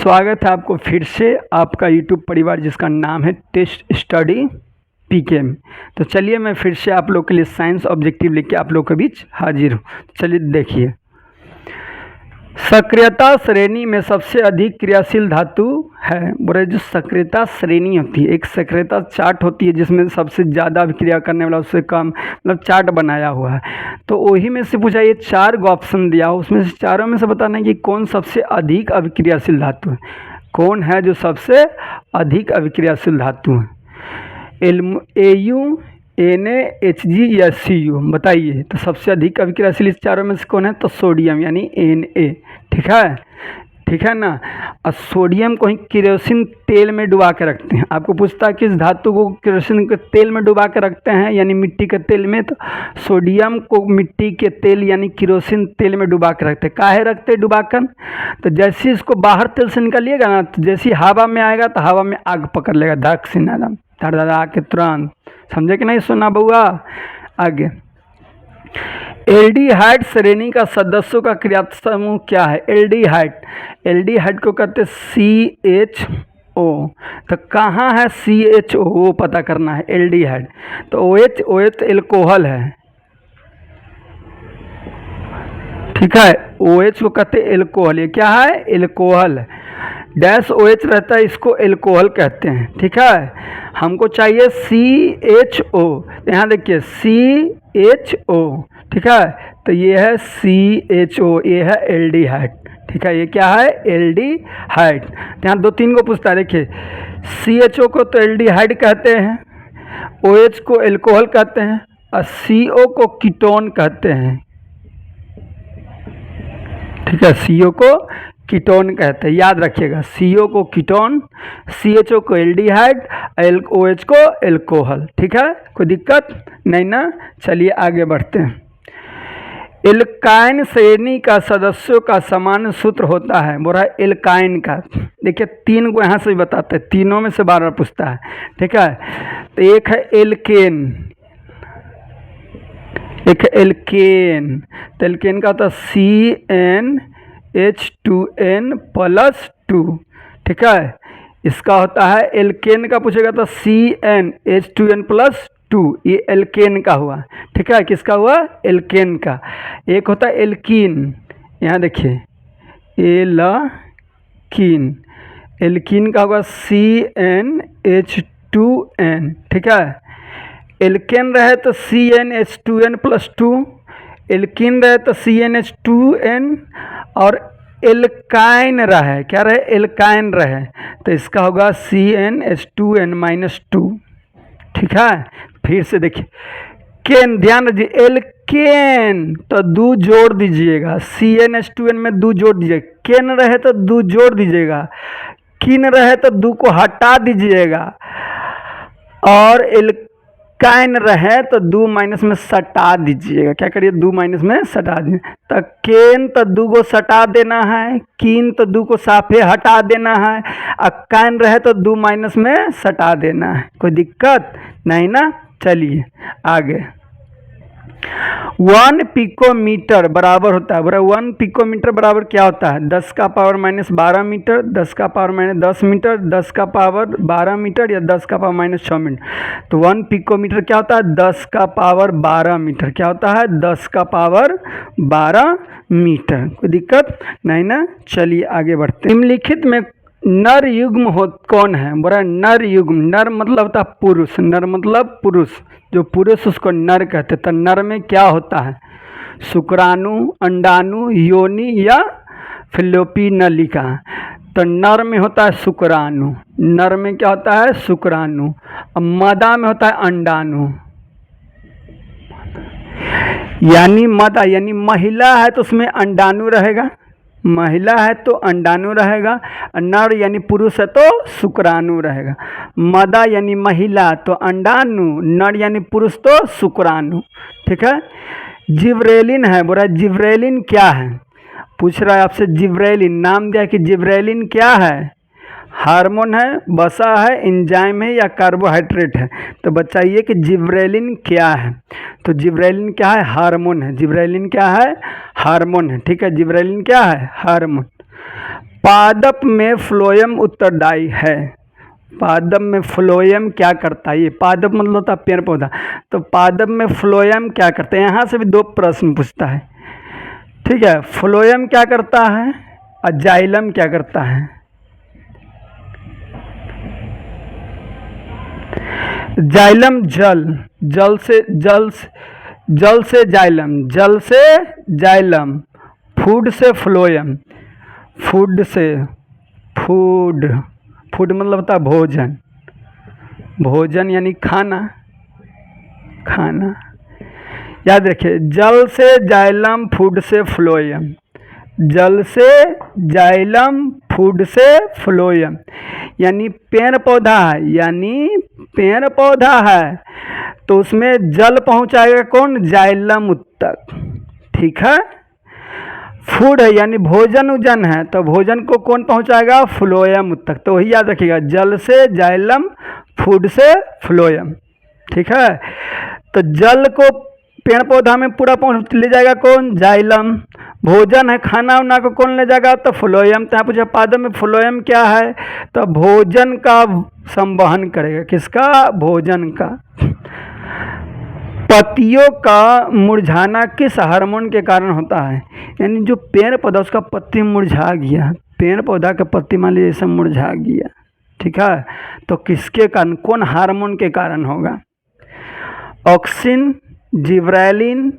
स्वागत है आपको फिर से आपका यूट्यूब परिवार जिसका नाम है टेस्ट स्टडी पीके में। तो चलिए मैं फिर से आप लोग के लिए साइंस ऑब्जेक्टिव लेके आप लोग के बीच हाजिर हूँ। चलिए देखिए, सक्रियता श्रेणी में सबसे अधिक क्रियाशील धातु है। बोले जो सक्रियता श्रेणी होती है, एक सक्रियता चार्ट होती है जिसमें सबसे ज़्यादा अभिक्रिया करने वाला उससे कम, मतलब चार्ट बनाया हुआ है। तो वही में से पूछा, ये 4 ऑप्शन दिया हो, उसमें से चारों में से बताना है कि कौन सबसे अधिक अभिक्रियाशील धातु है। कौन है जो सबसे अधिक अभिक्रियाशील धातु है? AU, Na, Hg या Cu, बताइए। तो सबसे अधिक अभिक्रियाशील इस चारों में से कौन है? तो सोडियम यानी Na। ठीक है ना। और सोडियम को ही केरोसिन तेल में डुबा के रखते हैं। आपको पूछता है कि इस धातु को केरोसिन के तेल में डुबा के रखते हैं यानी मिट्टी के तेल में, तो सोडियम को मिट्टी के तेल यानी केरोसिन तेल में डुबा के रखते हैं। काहे रखते हैं डुबा कर? तो जैसे इसको बाहर तेल से निकालिएगा ना, तो जैसे हवा में आएगा तो हवा में आग पकड़ लेगा, धक से एकदम धड़ आके तुरंत। समझे कि नहीं सोना बउआ? आगे, एल्डिहाइड श्रेणी का सदस्यों का क्रियात्मक समूह क्या है? एल्डिहाइड को कहते हैं CHO। तो कहाँ है CHO वो पता करना है। एल्डिहाइड तो OH एल्कोहल है। ठीक है, OH को कहते हैं एल्कोहल। ये क्या है? एल्कोहल। डैश OH रहता है, इसको एल्कोहल कहते हैं। ठीक है, हमको चाहिए CHO। यहाँ देखिए CHO। ठीक है, तो ये है CHO, ये है एल्डिहाइड। ठीक है, ये क्या है? एल्डिहाइड। यहाँ 2-3 को पूछता है। देखिए, CHO को तो एल्डिहाइड कहते हैं, OH को एल्कोहल कहते हैं और CO को कीटोन कहते हैं। ठीक है, CO को कीटोन कहते हैं, याद रखिएगा। CO को कीटोन, CHO को एल्डिहाइड, OH को एल्कोहल। ठीक है, कोई दिक्कत नहीं ना। चलिए आगे बढ़ते हैं। एल्काइन श्रेणी का सदस्यों का समान सूत्र होता है। बोला एल्काइन का, देखिए 3 को यहाँ से भी बताते हैं, तीनों में से बार-बार पूछता है। ठीक है, तो एक है एल्केन, एक है एल्केन। तो एल्केन का होता है CnH2n+2। ठीक है, इसका होता है एल्केन का पूछेगा तो CnH2n+2। ये एल्केन का हुआ। ठीक है, किसका हुआ? एल्केन का। एक होता है एल्कीन, यहाँ देखिए एल्कीन, एल्कीन का होगा CnH2n। ठीक है, एल्केन रहे तो CnH2n+2, एल्कीन रहे तो CnH2n, और एल्काइन रहे, क्या रहे? एल्काइन रहे तो इसका होगा CnH2n-2। ठीक है, फिर से देखिए केन, ध्यान रखिए, एल्केन तो 2 जोड़ दीजिएगा, CnH2n में 2 जोड़ दीजिएगा। केन रहे तो 2 जोड़ दीजिएगा, किन रहे तो 2 को हटा दीजिएगा, और एल्काइन रहे तो 2 माइनस में सटा दीजिएगा। क्या करिए? 2 माइनस में सटा दीजिए। तो केन तो 2 को सटा देना है, किन तो 2 को साफे हटा देना है, और काइन रहे तो 2 माइनस में सटा देना है। कोई दिक्कत नहीं ना। चलिए आगे। 1 पिकोमीटर बराबर होता है, बोला 1 पिकोमीटर बराबर क्या होता है? 10 का पावर -12 मीटर, 10 का पावर -10 मीटर, 10 का पावर 12 मीटर या 10 का पावर -6 मीटर। तो 1 पिकोमीटर क्या होता है? 10 का पावर 12 मीटर। क्या होता है? 10 का पावर 12 मीटर। कोई दिक्कत नहीं ना। चलिए आगे बढ़ते हैं। निम्नलिखित में नर युग्म हो कौन है? बोला नर युग्म। नर मतलब होता है पुरुष, नर मतलब पुरुष, जो पुरुष उसको नर कहते। तो नर में क्या होता है? शुक्राणु, अंडाणु, योनि या फैलोपियन नलिका। तो नर में होता है शुक्राणु, नर में क्या होता है? शुक्राणु। और मादा में होता है अंडाणु, यानी मादा यानी महिला है तो उसमें अंडाणु रहेगा, महिला है तो अंडाणु रहेगा, नर यानी पुरुष है तो शुक्राणु रहेगा। मादा यानी महिला तो अंडाणु, नर यानी पुरुष तो शुक्राणु। ठीक है, जिब्रेलिन है। बोला जिब्रेलिन क्या है? पूछ रहा है आपसे जिब्रेलिन, नाम दिया कि जिब्रेलिन क्या है? हार्मोन है, वसा है, एंजाइम है या कार्बोहाइड्रेट है? तो बताइए कि जिब्रेलिन क्या है? तो जिब्रेलिन क्या है? हार्मोन है। जिब्रेलिन क्या है? हार्मोन है। ठीक है, जिब्रेलिन क्या है? हार्मोन। पादप में फ्लोएम उत्तरदायी है। पादप में फ्लोएम क्या करता है? ये पादप मतलब होता है पेड़ पौधा, तो पादप में फ्लोएम क्या करता है? यहाँ से भी 2 प्रश्न पूछता है, ठीक है। फ्लोएम क्या करता है और जाइलम क्या करता है? जाइलम जल से जाइलम, फूड से फ्लोएम, फूड मतलब होता है भोजन यानी खाना। याद रखिए, जल से जाइलम, फूड से फ्लोएम, जल से जाइलम, फूड से फ्लोएम, यानी पेड़ पौधा है तो उसमें जल पहुंचाएगा कौन? जाइलम तक, ठीक है। फूड है यानी भोजन उजन है तो भोजन को कौन पहुंचाएगा? फ्लोएम तक। तो वही याद रखिएगा, जल से जाइलम, फूड से फ्लोएम, ठीक है। तो जल को पेड़ पौधा में पूरा पहुँच ले जाएगा कौन? जाइलम। भोजन है, खाना उना को कौन ले जाएगा? तो फ्लोएम। तो यहाँ पूछा पादप में फ्लोएम क्या है? तो भोजन का संवहन करेगा। किसका? भोजन का। पत्तियों का मुरझाना किस हार्मोन के कारण होता है? यानी जो पेड़ पौधा उसका पत्ती मुरझा गया, पेड़ पौधा का पत्ती मान लीजिए ऐसा मुरझा गया, ठीक है, तो किसके कारण, कौन हार्मोन के कारण होगा? ऑक्सिन, जिब्रेलिन,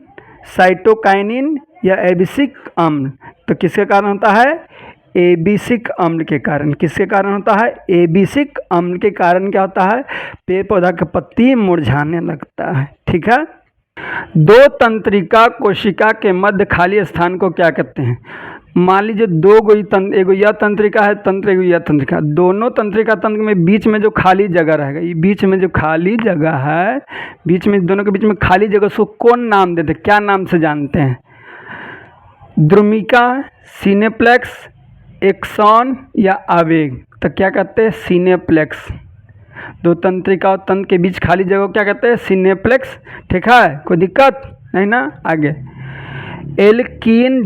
साइटोकाइनिन या एबिसिक अम्ल? तो किसके कारण होता है? एबिसिक अम्ल के कारण। किसके कारण होता है? एबिसिक अम्ल के कारण क्या होता है? पेड़ पौधा का पत्ती मुरझाने लगता है, ठीक है। 2 तंत्रिका कोशिका के मध्य खाली स्थान को क्या कहते हैं? मान लीजिए 2 गो एगो यह तंत्रिका है तंत्र, एगो यह तंत्रिका, दोनों तंत्रिका तंत्र में बीच में जो खाली जगह रहेगा, ये बीच में जो खाली जगह है, बीच में दोनों के बीच में खाली जगह, उसको कौन नाम देते, क्या नाम से जानते हैं? द्रुमिका, सिनेप्लेक्स, एक्सॉन या आवेग? तो क्या कहते हैं? सिनेप्लेक्स। 2 तंत्रिका और तंत्र के बीच खाली जगह क्या कहते हैं? सिनेप्लेक्स, ठीक है। कोई दिक्कत नहीं ना? आगे, एल्कीन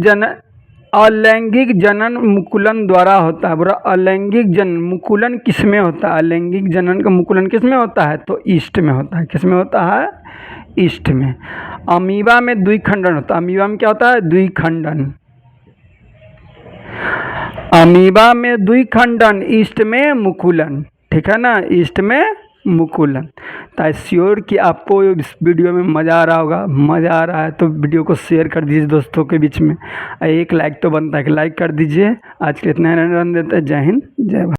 अलैंगिक जनन मुकुलन द्वारा होता है। बुरा, अलैंगिक जनन मुकुलन किस में होता है? अलैंगिक जनन का मुकुलन किस में होता है? तो ईस्ट में होता है। किस में होता है? ईस्ट में। अमीबा में द्विखंडन होता है। अमीबा में क्या होता है? द्विखंडन। अमीबा में द्विखंडन, ईस्ट में मुकुलन, ठीक है ना, ईस्ट में मुकुलन। तो श्योर कि आपको इस वीडियो में मज़ा आ रहा होगा। मज़ा आ रहा है तो वीडियो को शेयर कर दीजिए दोस्तों के बीच में। एक लाइक तो बनता है कि लाइक कर दीजिए। आज के इतना रहने देते हैं। जय हिंद, जय भारत।